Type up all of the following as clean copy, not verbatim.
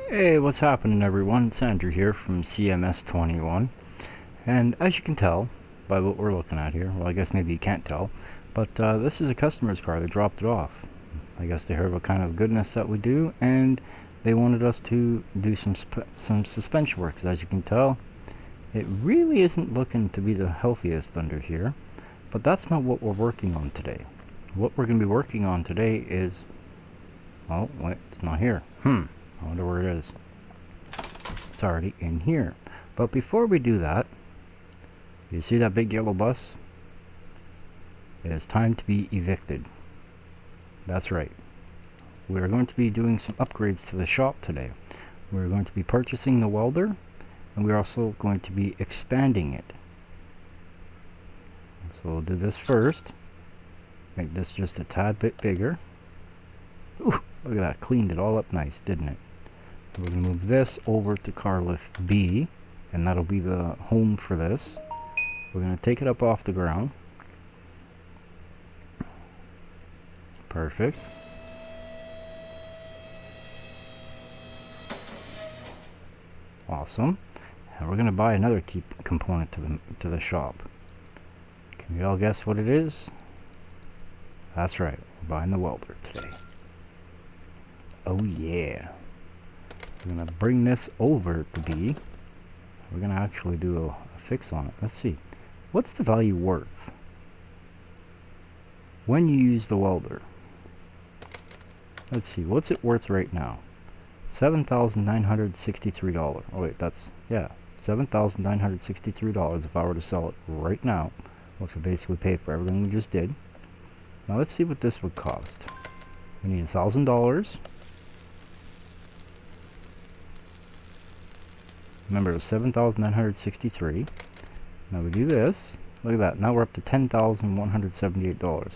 Hey, what's happening everyone? It's Andrew here from CMS-21, and as you can tell by what we're looking at here, well I guess maybe you can't tell, but this is a customer's car. They dropped it off. I guess they heard what kind of goodness that we do, and they wanted us to do some suspension work, because as you can tell, it really isn't looking to be the healthiest under here, but that's not what we're working on today. What we're going to be working on today is, oh wait, it's not here. I wonder where it is. It's already in here. But before we do that, you see that big yellow bus? It is time to be evicted. That's right. We're going to be doing some upgrades to the shop today. We're going to be purchasing the welder, and we're also going to be expanding it. So we'll do this first. Make this just a tad bit bigger. Ooh, look at that. Cleaned it all up nice, didn't it? We're going to move this over to car lift B, and that'll be the home for this. We're going to take it up off the ground. Perfect. Awesome. And we're going to buy another key component to the shop. Can you all guess what it is? That's right. We're buying the welder today. Oh yeah. We're going to bring this over to B. We're going to actually do a fix on it. Let's see. What's the value worth when you use the welder? Let's see. What's it worth right now? $7,963. Oh wait, that's, yeah, $7,963 if I were to sell it right now, which would basically pay for everything we just did. Now let's see what this would cost. We need $1,000. Remember, it was $7,963. Now we do this. Look at that. Now we're up to $10,178.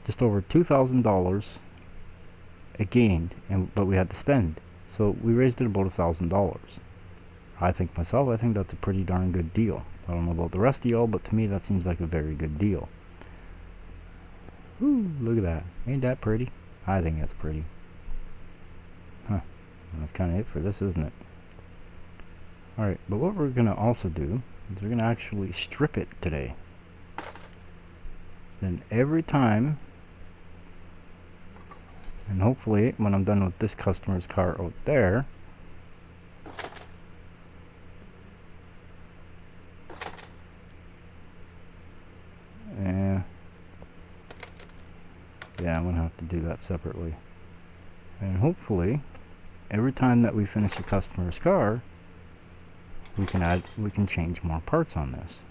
Just over $2,000 it gained, but we had to spend. So we raised it about $1,000. I think that's a pretty darn good deal. I don't know about the rest of y'all, but to me that seems like a very good deal. Ooh, look at that. Ain't that pretty? I think that's pretty. Huh. That's kind of it for this, isn't it? Alright, but what we're going to also do is we're going to actually strip it today. Then every time, and hopefully when I'm done with this customer's car out there, yeah, I'm going to have to do that separately. And hopefully every time that we finish a customer's car, we can change more parts on this.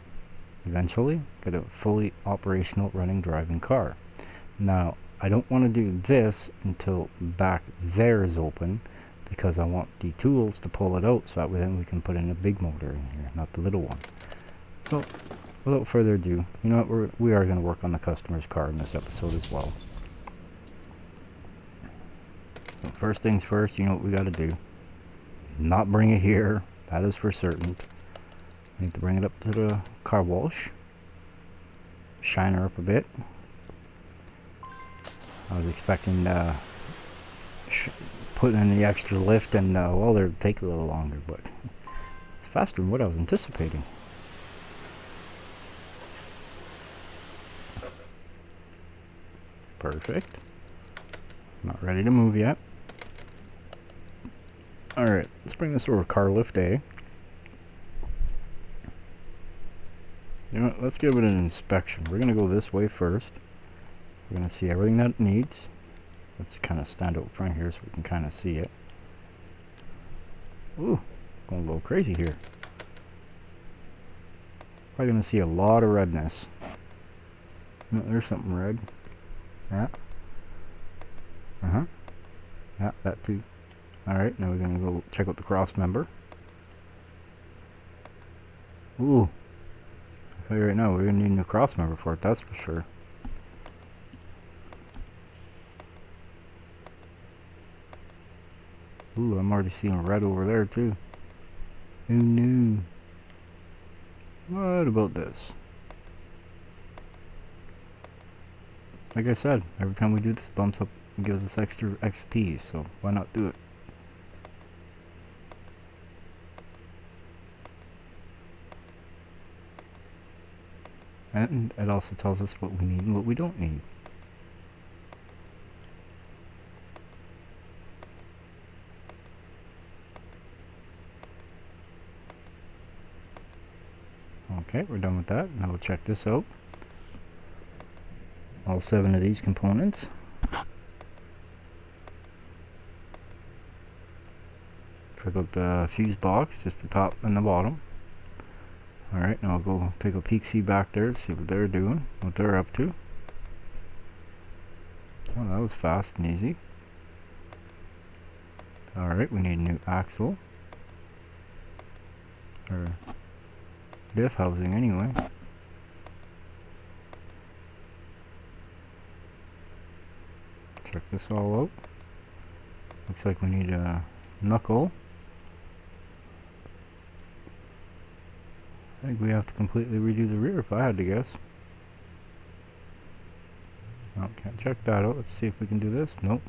Eventually get a fully operational running driving car. Now I don't want to do this until back there is open, because I want the tools to pull it out, so that way then we can put in a big motor in here, not the little one. So without further ado, you know what, we are going to work on the customer's car in this episode as well. So first things first, you know what we got to do. Not bring it here. That is for certain. Need to bring it up to the car wash. Shine her up a bit. I was expecting putting in the extra lift and welder to take a little longer, but it's faster than what I was anticipating. Perfect. Not ready to move yet. Alright, let's bring this over car lift A. You know what, let's give it an inspection. We're going to go this way first. We're going to see everything that it needs. Let's kind of stand out front here so we can kind of see it. Ooh, going a little crazy here. Probably going to see a lot of redness. Oh, there's something red. Yeah. Yeah, that too. Alright, now we're going to go check out the cross member. Ooh. I'll tell you right now, we're going to need a new cross member for it, that's for sure. Ooh, I'm already seeing red over there too. Oh no. What about this? Like I said, every time we do this, bumps up and gives us extra XP, so why not do it? And it also tells us what we need and what we don't need. Okay, we're done with that. Now we'll check this out. All 7 of these components. Check out the fuse box, just the top and the bottom. Alright, now I'll go take a peek-see back there, see what they're doing, what they're up to. Oh, that was fast and easy. Alright, we need a new axle. Or diff housing anyway. Check this all out. Looks like we need a knuckle. I think we have to completely redo the rear if I had to guess. Oh, can't check that out. Let's see if we can do this. Nope.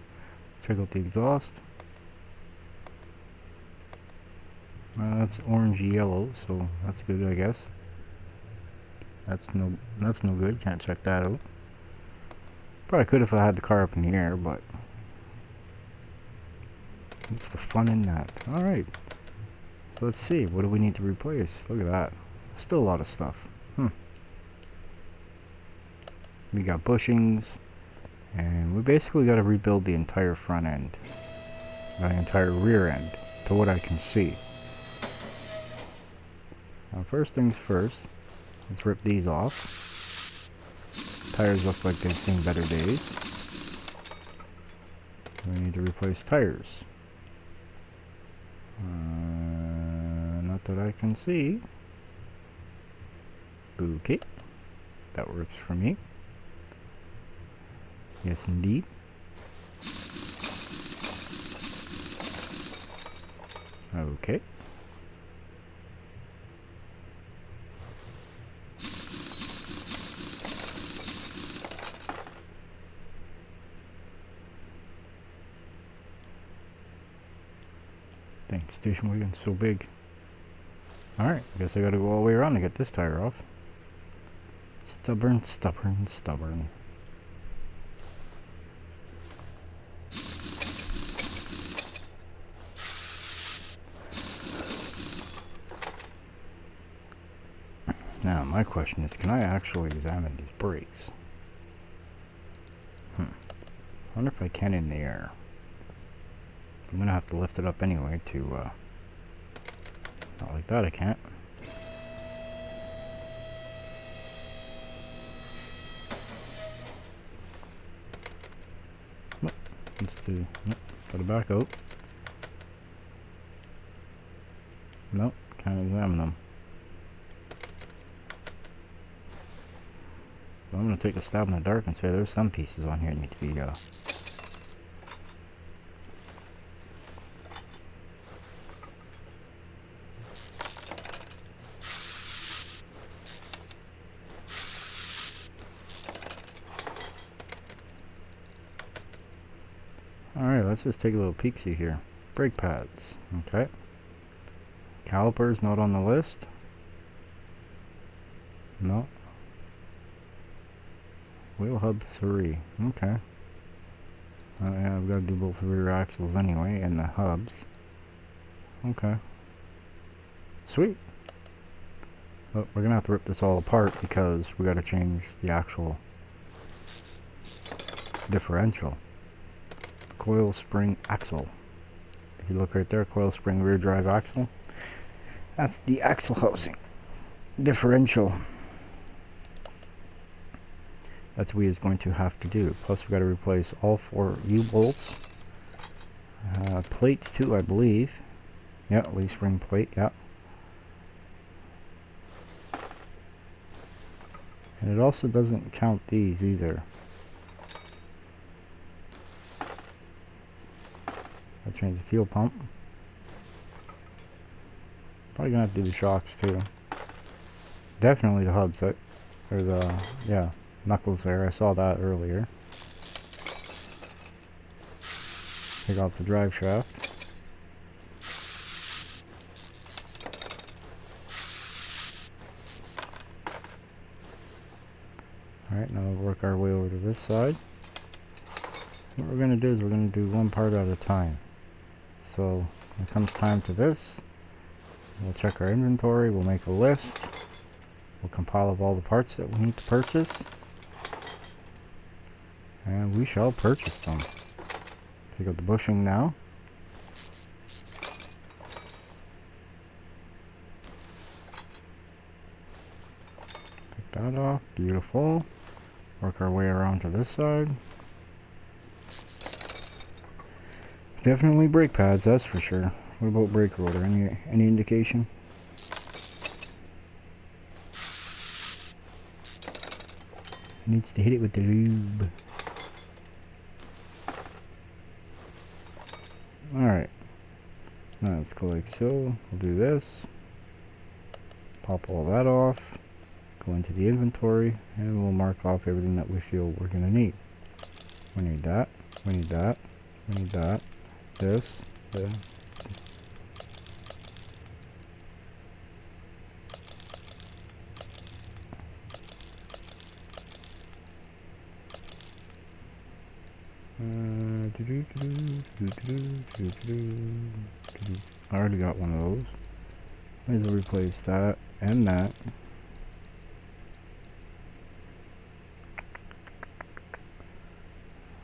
Check out the exhaust. That's orangey yellow, so that's good, I guess. That's no good. Can't check that out. Probably could if I had the car up in the air, but what's the fun in that? All right. So let's see. What do we need to replace? Look at that. Still a lot of stuff. We got bushings, and we basically got to rebuild the entire front end, the entire rear end, to what I can see. Now, first things first, let's rip these off. Tires look like they've seen better days. We need to replace tires. Not that I can see. Okay, that works for me. Yes, indeed. Okay. Dang, station wagon's so big. Alright, I guess I gotta go all the way around to get this tire off. Stubborn, stubborn, stubborn. Now, my question is, can I actually examine these brakes? I wonder if I can in the air. I'm gonna have to lift it up anyway to, not like that I can't. Nope, let's do, nope, put it back out. Nope, can't examine them. So I'm gonna take a stab in the dark and say there's some pieces on here that need to be, Alright, let's just take a little peek-see here. Brake pads, okay. Calipers not on the list. No. Wheel hub 3, okay. Yeah, I've got to do both the rear axles anyway, and the hubs. Okay. Sweet. But we're gonna have to rip this all apart because we got to change the actual differential. Coil spring axle. If you look right there, coil spring rear drive axle. That's the axle housing. Differential. That's what we is going to have to do. Plus we got to replace all 4 U-bolts. Plates too, I believe. Yeah, leaf spring plate, yeah. And it also doesn't count these either. I changed the fuel pump. Probably gonna have to do the shocks too. Definitely the hubs, or the, yeah, knuckles there. I saw that earlier. Take off the drive shaft. Alright, now we'll work our way over to this side. What we're going to do is we're going to do one part at a time. So when it comes time to this, we'll check our inventory, we'll make a list, we'll compile of all the parts that we need to purchase, and we shall purchase them. Pick up the bushing now. Take that off, beautiful. Work our way around to this side. Definitely brake pads, that's for sure. What about brake rotor? Any indication? Needs to hit it with the lube. Alright. Now let's go like so. We'll do this. Pop all that off. Go into the inventory and we'll mark off everything that we feel we're gonna need. We need that. We need that. We need that. This. This. I already got one of those. Let's replace that and that.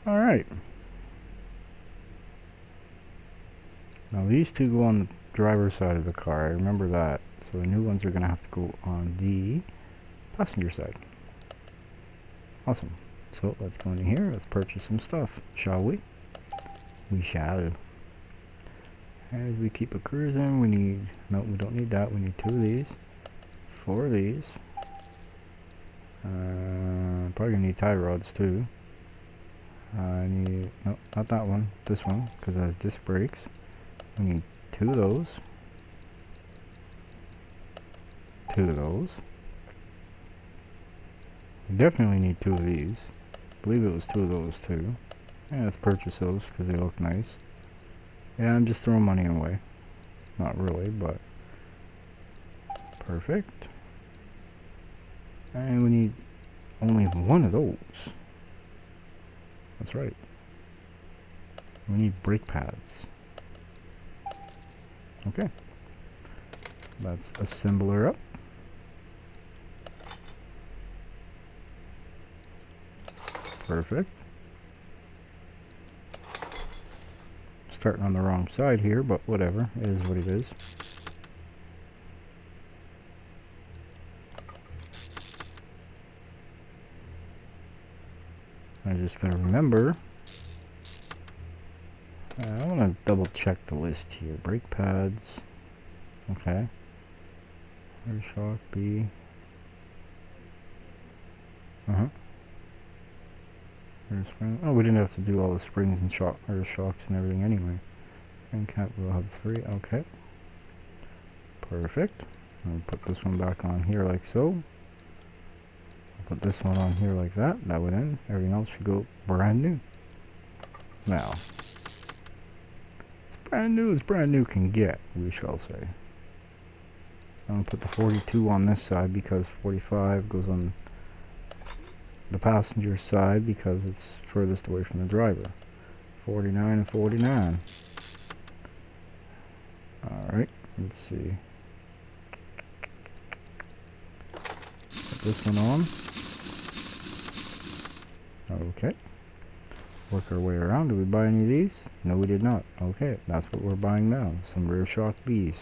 Alright. Now these two go on the driver's side of the car, I remember that. So the new ones are going to have to go on the passenger side. Awesome. So let's go in here, let's purchase some stuff, shall we? We shall. As we keep a cruising, we need, no, we don't need that, we need 2 of these, 4 of these. Probably gonna need tie rods too. I need, no, not that one, this one, because it has disc brakes. We need 2 of those. 2 of those. We definitely need 2 of these. I believe it was 2 of those too. Yeah, let's purchase those because they look nice. Yeah, I'm just throwing money away. Not really, but perfect. And we need only 1 of those. That's right. We need brake pads. Okay. Let's assemble her up. Perfect. Starting on the wrong side here, but whatever, it is what it is. I just gotta remember. I want to double check the list here. Brake pads. Okay. Rear shock B. Oh, we didn't have to do all the springs and shocks and everything anyway. And cap will have 3. Okay. Perfect. I'll put this one back on here like so. I'll put this one on here like that. That would end. Everything else should go brand new. Now, as brand new can get, we shall say. I'm going to put the 42 on this side because 45 goes on the passenger side because it's furthest away from the driver. 49 and 49. Alright, let's see. Put this one on. Okay. Work our way around. Did we buy any of these? No, we did not. Okay, that's what we're buying now. Some rear shock Bs.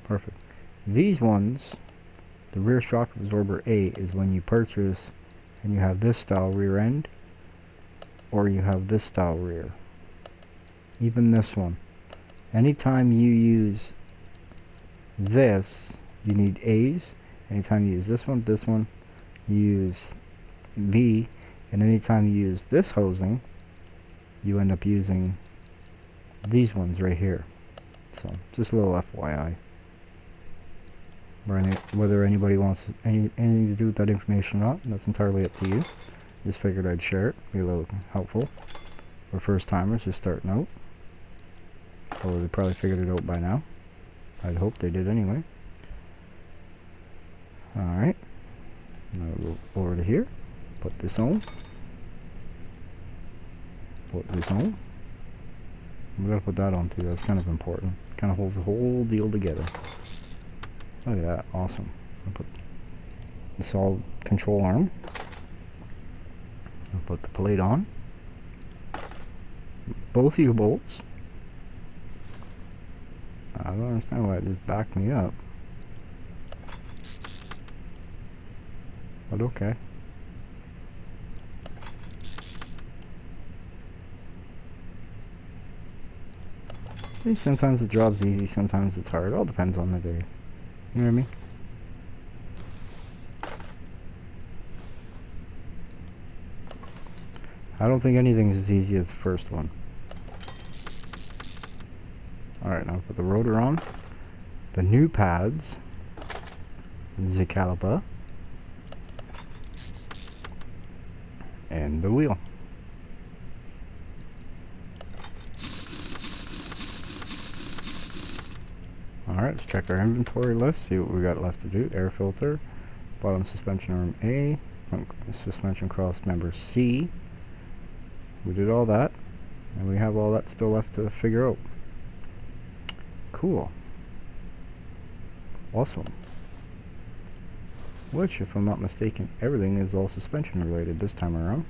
Perfect. These ones, the rear shock absorber A is when you purchase and you have this style rear end or you have this style rear. Even this one. Anytime you use this, you need A's. Anytime you use this one, you use B. And anytime you use this hosing, you end up using these ones right here. So, just a little FYI. Whether anybody wants anything to do with that information or not, that's entirely up to you. Just figured I'd share it, be a little helpful. For first timers just starting out. Although they probably figured it out by now. I'd hope they did anyway. Alright. Now we'll go over to here. Put this on. Put this on. We gotta put that on too. That's kind of important. Kind of holds the whole deal together. Look at that. Awesome. I'll put the solid control arm. I'll put the plate on. Both U-bolts. I don't understand why it just backed me up. But okay. See, sometimes the job's easy, sometimes it's hard. It all depends on the day. You know what I mean? I don't think anything's as easy as the first one. Alright, now put the rotor on. The new pads. The caliper. And the wheel. Alright, let's check our inventory list, see what we got left to do. Air filter, bottom suspension arm A, front suspension cross member C. We did all that, and we have all that still left to figure out. Cool. Awesome. Which, if I'm not mistaken, everything is all suspension related this time around.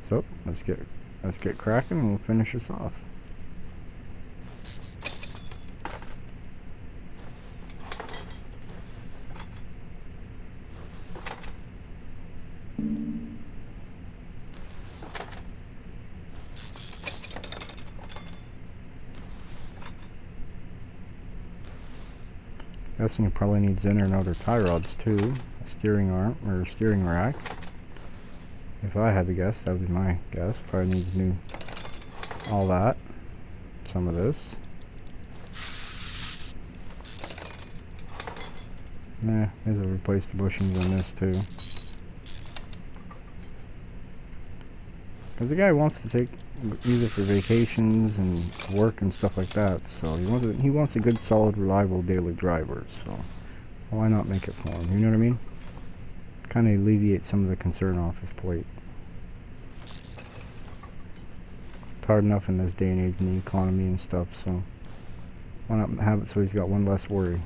So, let's get cracking and we'll finish this off. Guessing it probably needs inner and outer tie rods too. A steering arm or steering rack. If I had to guess, that would be my guess. Probably needs new all that. Some of this. Nah, maybe I'll replace the bushings on this too. Because the guy wants to use it for vacations and work and stuff like that, so he wants a good, solid, reliable daily driver. So why not make it for him? You know what I mean? Kind of alleviate some of the concern off his plate. It's hard enough in this day and age in the economy and stuff, so why not have it so he's got one less worry?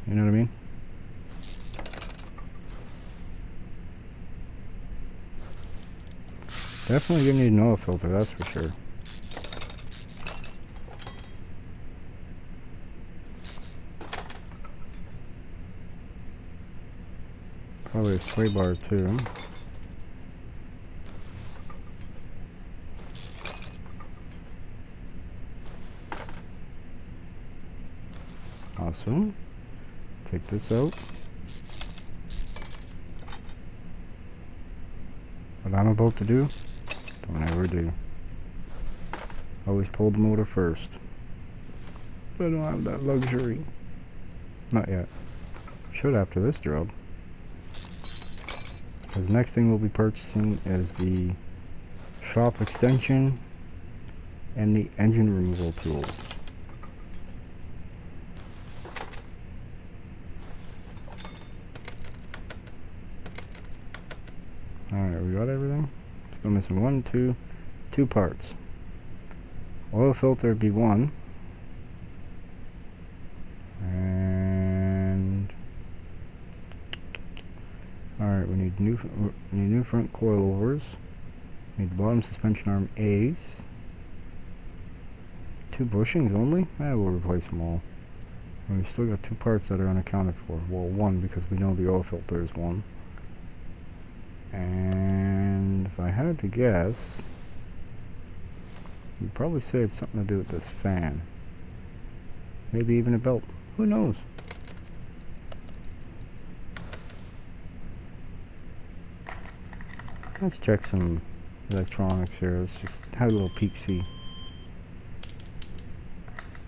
You know what I mean? Definitely gonna need an oil filter, that's for sure. Probably a sway bar too. Awesome. Take this out. What I'm about to do, don't ever do. Always pull the motor first. But I don't have that luxury. Not yet. Should after this job. Because the next thing we'll be purchasing is the shop extension and the engine removal tool. Alright, we got everything? Still missing two parts. Oil filter would be one. And alright, we need new front coilovers. We need the bottom suspension arm A's. 2 bushings only? We'll replace them all. And we've still got 2 parts that are unaccounted for. Well, 1 because we know the oil filter is 1. And if I had to guess, you'd probably say it's something to do with this fan. Maybe even a belt. Who knows? Let's check some electronics here. Let's just have a little peek-see.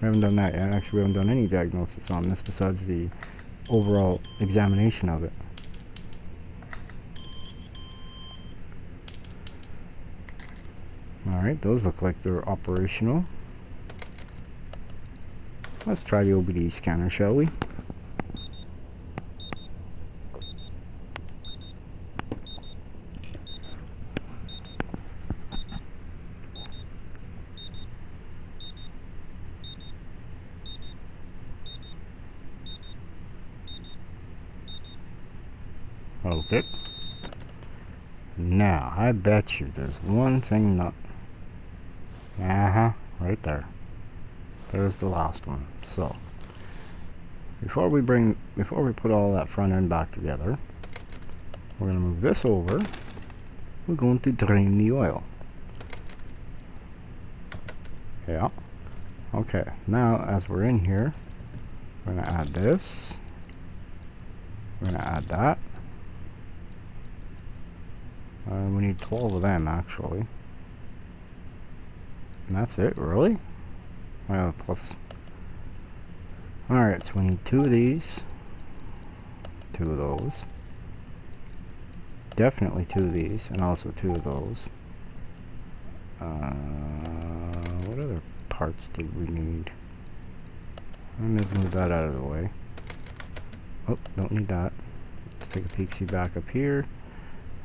We haven't done that yet. Actually, we haven't done any diagnosis on this besides the overall examination of it. Alright, those look like they're operational. Let's try the OBD scanner, shall we? Okay. Now, I bet you there's one thing not... right there. There's the last one. So, before we put all that front end back together, we're going to move this over. We're going to drain the oil. Yeah. Okay, now as we're in here, we're going to add this. We're going to add that. We need 12 of them, actually. And that's it, really? Well, plus... Alright, so we need 2 of these. 2 of those. Definitely 2 of these, and also 2 of those. What other parts did we need? Let's move that out of the way. Oh, don't need that. Let's take a peek-see back up here.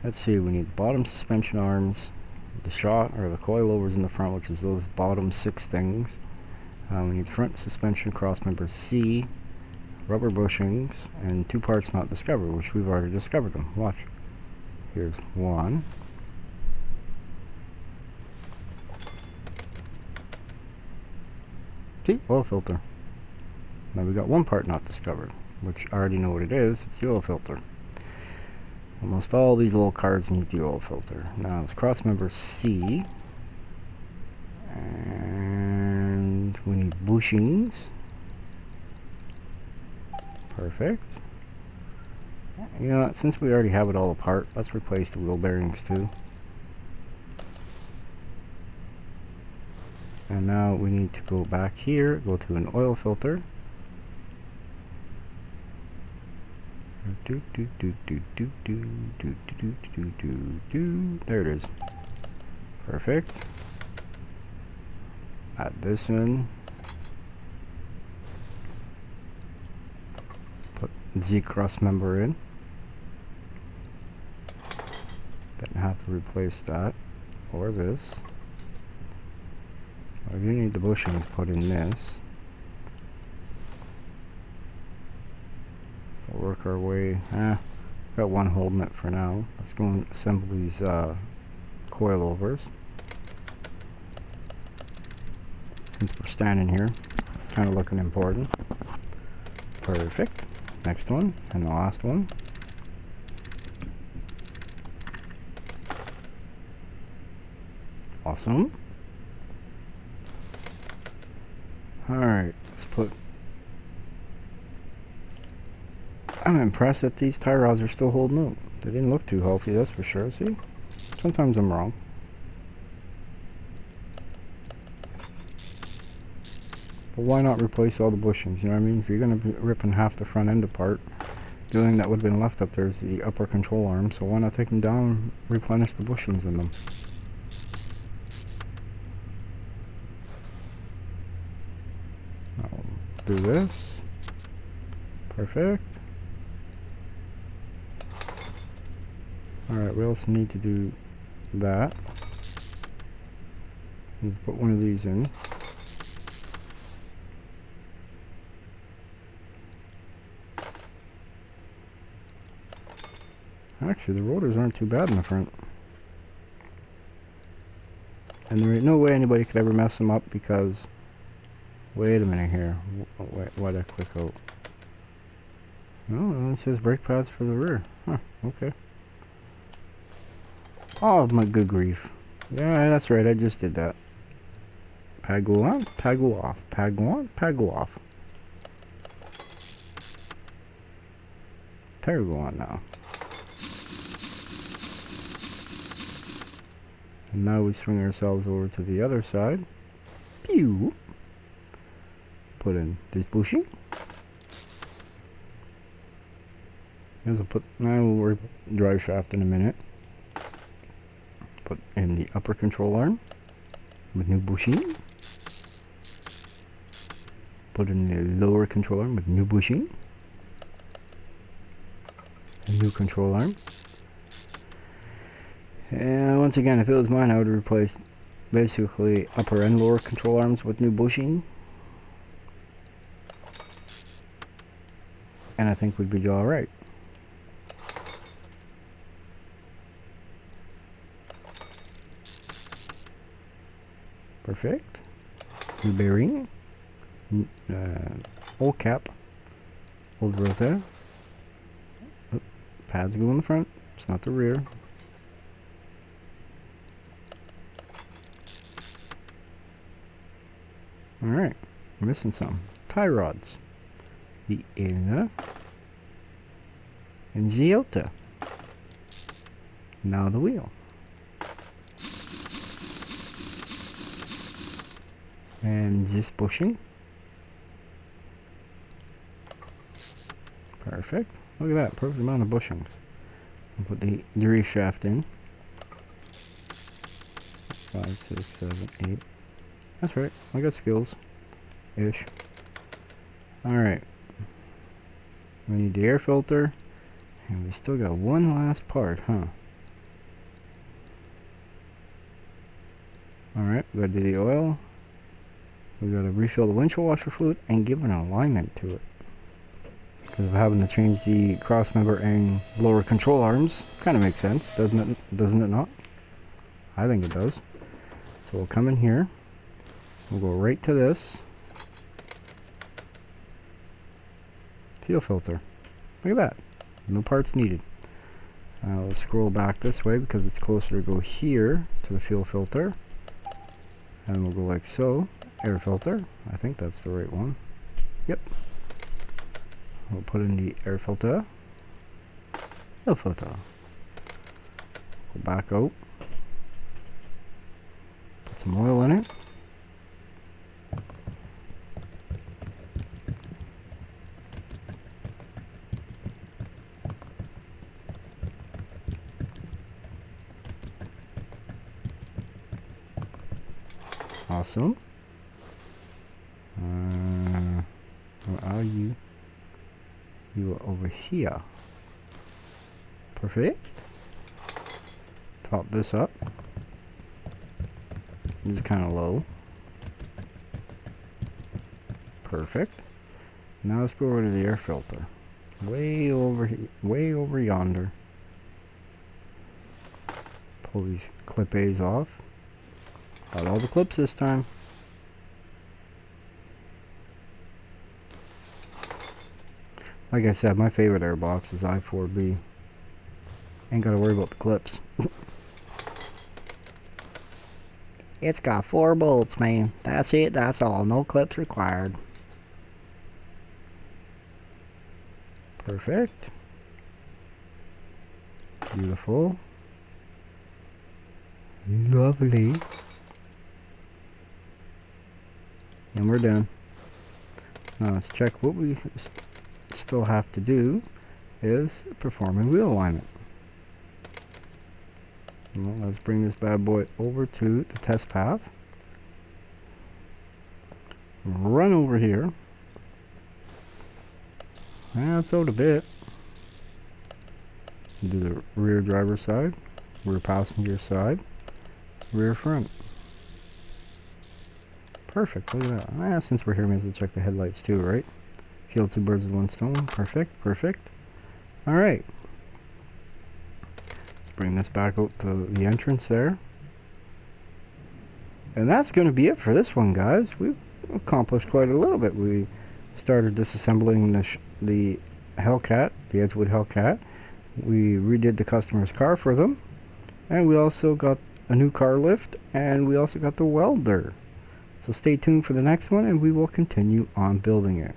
Let's see, we need the bottom suspension arms, the shot or the coilovers in the front, which is those bottom 6 things. We need front suspension crossmember C, rubber bushings, and 2 parts not discovered, which we've already discovered them. Watch. Here's 1. See? Oil filter. Now we got 1 part not discovered, which I already know what it is. It's the oil filter. Almost all these little cars need the oil filter. Now it's crossmember C. And we need bushings. Perfect. You know what, since we already have it all apart, let's replace the wheel bearings too. And now we need to go back here, go to an oil filter. There it is. Perfect. Add this in. Put Z cross member in. Didn't have to replace that or this. I do need the bushings put in this. We'll work our way. Got 1 holding it for now. Let's go and assemble these coilovers. Since we're standing here, kind of looking important. Perfect. Next one, and the last one. Awesome. Alright, let's put... I'm impressed that these tie rods are still holding up. They didn't look too healthy, that's for sure. See? Sometimes I'm wrong. But why not replace all the bushings? You know what I mean? If you're going to be ripping half the front end apart, the only thing that would have been left up there is the upper control arm. So why not take them down and replenish the bushings in them? I'll do this. Perfect. Alright, we also need to do that. Need to put one of these in. Actually, the rotors aren't too bad in the front. And there ain't no way anybody could ever mess them up because... Wait a minute here. Wait, why'd I click out? No, it says brake pads for the rear. Huh, okay. Oh, my good grief. Yeah, that's right, I just did that. Pad go on, pad go off. Pad go on, pad go off. Tire go on now. And now we swing ourselves over to the other side. Pew! Put in this bushing. Now we'll work drive shaft in a minute. Put in the upper control arm with new bushing. put in the lower control arm with new bushing. A new control arm. And once again, if it was mine, I would replace basically upper and lower control arms with new bushing. And I think we'd be alright. Perfect. New bearing. Old cap. Old rotor. Oh, pads go in the front. It's not the rear. Alright. Missing some. Tie rods. The inner. And the outer. Now the wheel. And this bushing. Perfect. Look at that, perfect amount of bushings. I'll put the gear shaft in. 5, 6, 7, 8. That's right, I got skills. Ish. Alright. We need the air filter. And we still got one last part, huh? Alright, we gotta do the oil. We gotta refill the windshield washer fluid and give an alignment to it. Because of having to change the cross member and lower control arms, kind of makes sense, doesn't it not? I think it does. So we'll come in here. We'll go right to this. Fuel filter. Look at that. No parts needed. We'll scroll back this way because it's closer to go here to the fuel filter. And we'll go like so. Air filter. I think that's the right one. Yep. We'll put in the air filter. Air filter. Go back out. Put some oil in it. Awesome. Where are you? You are over here. Perfect. Top this up. This is kind of low. Perfect. Now let's go over to the air filter. Way over here, way over yonder. Pull these clip A's off. Got all the clips this time. Like I said, my favorite airbox is I4B. Ain't gotta worry about the clips. It's got 4 bolts, man. That's it, that's all. No clips required. Perfect. Beautiful. Lovely. And we're done. Now let's check what we still have to do is performing wheel alignment. Well, let's bring this bad boy over to the test path. Run over here. That's out a bit. Do the rear driver side, rear passenger side, rear front. Perfect, look at that. Since we're here, we have to check the headlights too, right? Kill 2 birds with 1 stone. Perfect, perfect. Alright. Let's bring this back out to the entrance there. And that's going to be it for this one, guys. We've accomplished quite a little bit. We started disassembling the Hellcat, the Edgewood Hellcat. We redid the customer's car for them. And we also got a new car lift. And we also got the welder. So stay tuned for the next one, and we will continue on building it.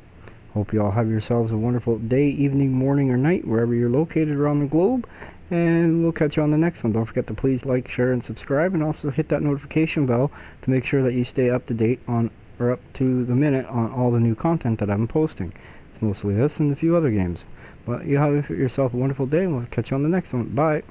Hope you all have yourselves a wonderful day, evening, morning, or night, wherever you're located around the globe. And we'll catch you on the next one. Don't forget to please like, share, and subscribe, and also hit that notification bell to make sure that you stay up to date on, or up to the minute on all the new content that I'm posting. It's mostly this and a few other games. But you have yourself a wonderful day, and we'll catch you on the next one. Bye.